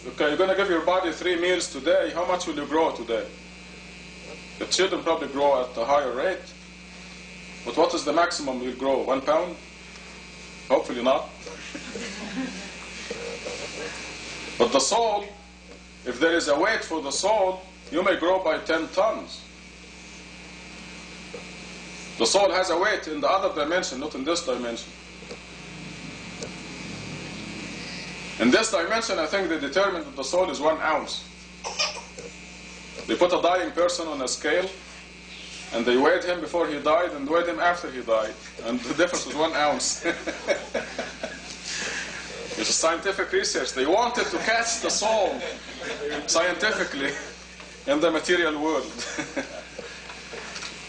Okay, you're going to give your body 3 meals today. How much will you grow today? The children probably grow at a higher rate. But what is the maximum you'll grow? 1 pound? Hopefully not. But the soul, if there is a weight for the soul, you may grow by 10 tons. The soul has a weight in the other dimension, not in this dimension. In this dimension, I think they determined that the soul is 1 ounce. They put a dying person on a scale, and they weighed him before he died and weighed him after he died. And the difference was 1 ounce. It's a scientific research. They wanted to catch the soul scientifically in the material world.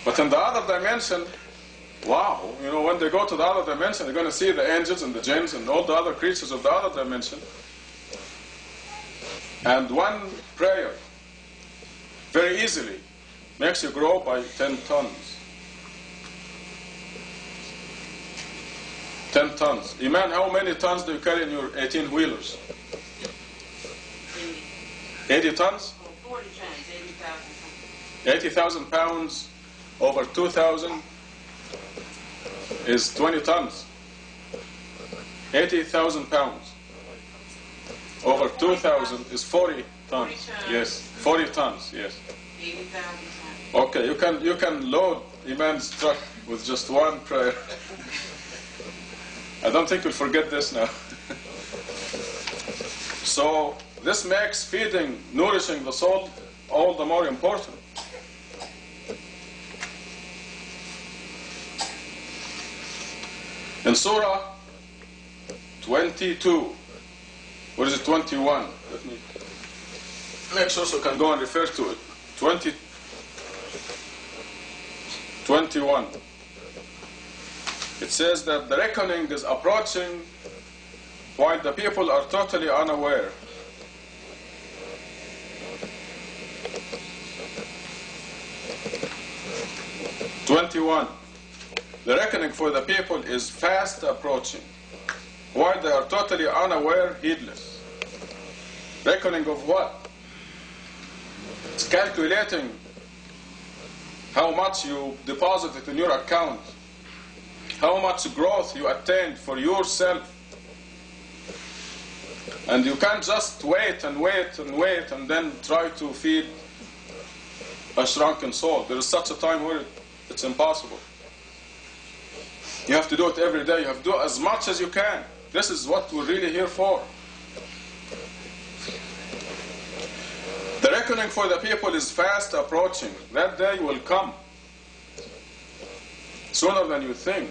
But in the other dimension, wow, you know, when they go to the other dimension, they're going to see the angels and the jinns and all the other creatures of the other dimension. And one prayer, very easily, makes you grow by 10 tons. 10 tons. Iman, how many tons do you carry in your 18-wheelers? 80 tons? 40 tons, 80,000. 80,000 pounds over 2,000 is 20 tons. 80,000 pounds over 2,000 is 40 tons. 40 tons. Yes, 40 tons, yes. 80,000 tons. Okay, you can load Iman's truck with just one prayer. I don't think you'll forget this now. So this makes feeding, nourishing the soul all the more important. In Surah 22, or is it 21? Let me make sure so I can go and refer to it. 21. It says that the reckoning is approaching while the people are totally unaware. The reckoning for the people is fast approaching, while they are totally unaware, heedless. Reckoning of what? It's calculating how much you deposited in your account, how much growth you attained for yourself. And you can't just wait and wait and wait and then try to feed a shrunken soul. There is such a time where it's impossible. You have to do it every day. You have to do as much as you can. This is what we're really here for. The reckoning for the people is fast approaching. That day will come sooner than you think.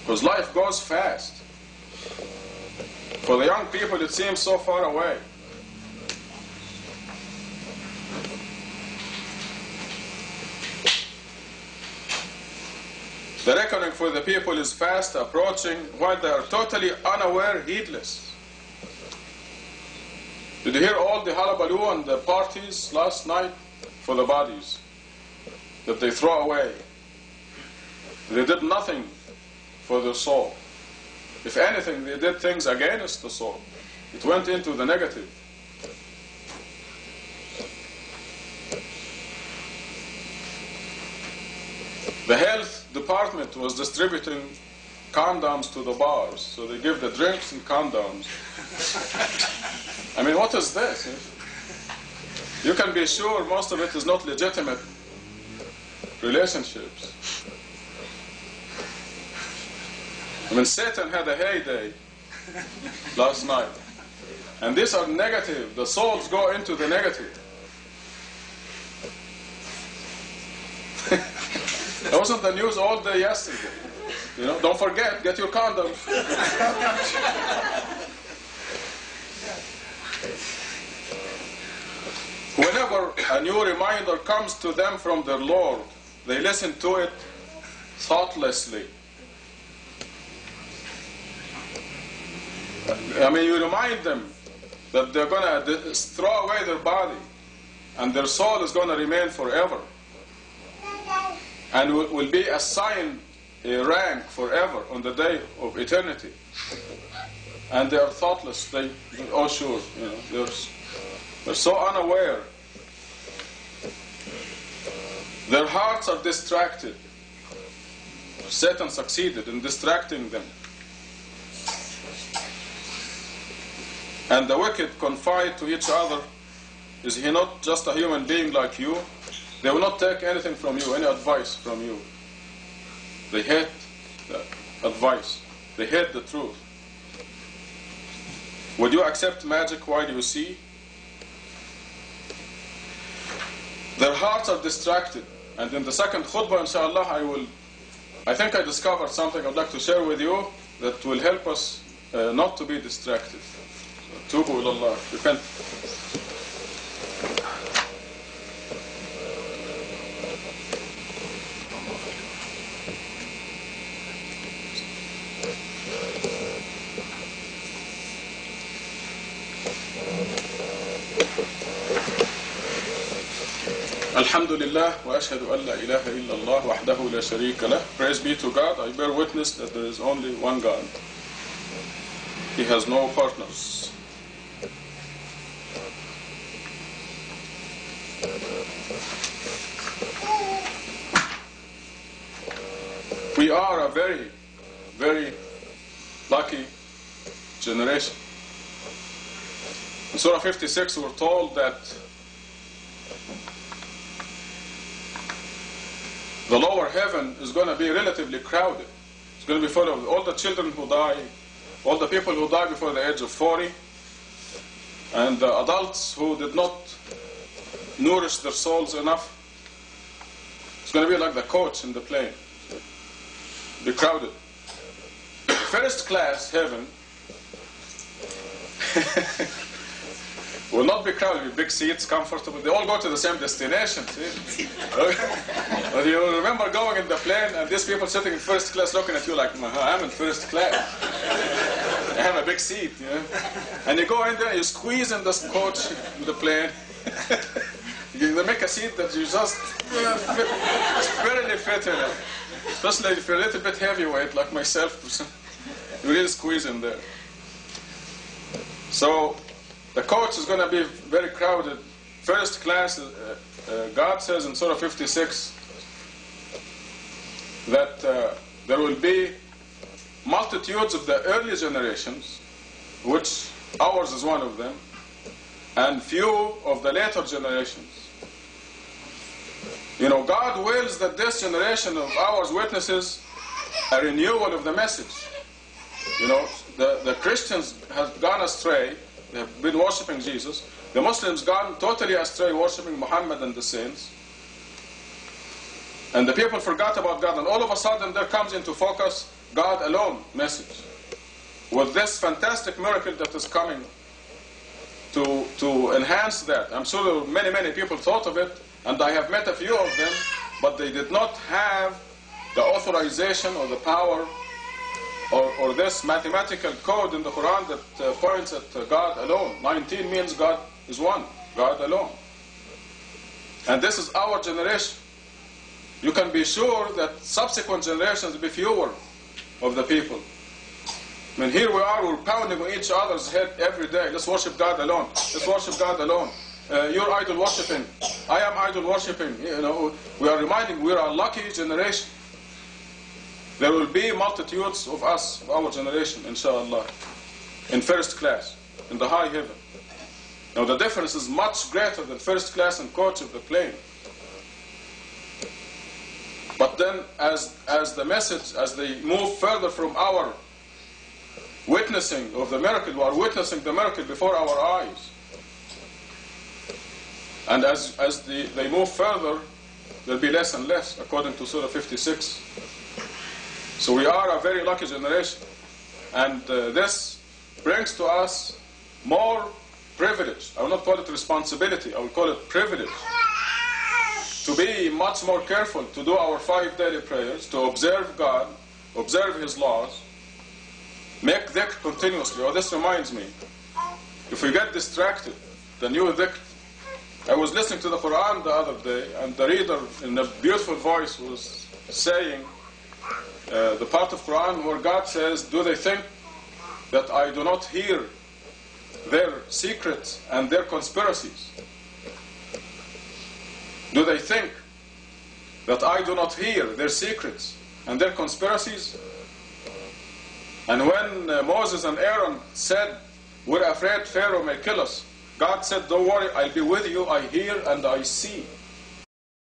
Because life goes fast. For the young people, it seems so far away. The reckoning for the people is fast approaching while they are totally unaware, heedless. Did you hear all the hullabaloo and the parties last night for the bodies that they throw away? They did nothing for the soul. If anything, they did things against the soul. It went into the negative. The health department was distributing condoms to the bars, so they give the drinks and condoms. I mean, what is this? You can be sure most of it is not legitimate relationships. I mean, Satan had a heyday last night. And these are negative. The souls go into the negative. That was on the news all day yesterday. You know, don't forget, get your condoms. Whenever a new reminder comes to them from their Lord, they listen to it thoughtlessly. I mean, you remind them that they're going to throw away their body and their soul is going to remain forever and will be assigned a rank forever on the day of eternity. and they are thoughtless. Oh sure, they're so unaware. Their hearts are distracted. Satan succeeded in distracting them. And the wicked confide to each other, is he not just a human being like you? They will not take anything from you, any advice from you. They hate the advice. They hate the truth. Would you accept magic while you see? Their hearts are distracted. And in the second khutbah, inshallah, I think I discovered something I'd like to share with you that will help us not to be distracted. Tubu ilallah, repent. Alhamdulillah wa ashhadu an la ilaha illallah wahdahu la sharika lah. Praise be to God. I bear witness that there is only one God. He has no partners. We are a very, very lucky generation. In Surah 56 we're told that the lower heaven is going to be relatively crowded. It's going to be full of all the children who die, all the people who die before the age of 40, and the adults who did not nourish their souls enough. It's going to be like the coach in the plane. Be crowded. First class heaven will not be crowded, big seats, comfortable. They all go to the same destination. See? But you remember going in the plane and these people sitting in first class looking at you like, I'm in first class. I have a big seat, And you go in there, you squeeze in this coach in the plane. They make a seat that you just barely fit in it. Especially if you're a little bit heavyweight like myself, you really squeeze in there. So the coach is going to be very crowded. First class, God says in Surah 56 that there will be multitudes of the early generations, which ours is one of them, and few of the later generations. God wills that this generation of ours witnesses a renewal of the message. The Christians have gone astray. They have been worshipping Jesus. The Muslims gone totally astray, worshipping Muhammad and the saints. And the people forgot about God. And all of a sudden there comes into focus God alone message. With this fantastic miracle that is coming to enhance that. I'm sure there were many, many people thought of it. And I have met a few of them. But they did not have the authorization or the power or this mathematical code in the Quran that points at God alone. 19 means God is one, God alone. And this is our generation. You can be sure that subsequent generations will be fewer of the people. Here we are, we're pounding on each other's head every day. Let's worship God alone. Let's worship God alone. You're idol worshipping. I am idol worshipping. We are reminding we are a lucky generation. There will be multitudes of us, of our generation, inshallah, in first class, in the high heaven. Now the difference is much greater than first class and coach of the plane. But then as the message, as they move further from our witnessing of the miracle, we are witnessing the miracle before our eyes. And as they move further, there will be less and less, according to Surah 56. So we are a very lucky generation. And this brings to us more privilege. I will not call it responsibility, I will call it privilege. To be much more careful, to do our 5 daily prayers, to observe God, observe His laws, make dhikr continuously. This reminds me, if we get distracted, the new dhikr. I was listening to the Quran the other day, and the reader in a beautiful voice was saying the part of Quran where God says, do they think that I do not hear their secrets and their conspiracies? Do they think that I do not hear their secrets and their conspiracies? And when Moses and Aaron said, we're afraid Pharaoh may kill us, God said, don't worry, I'll be with you, I hear and I see.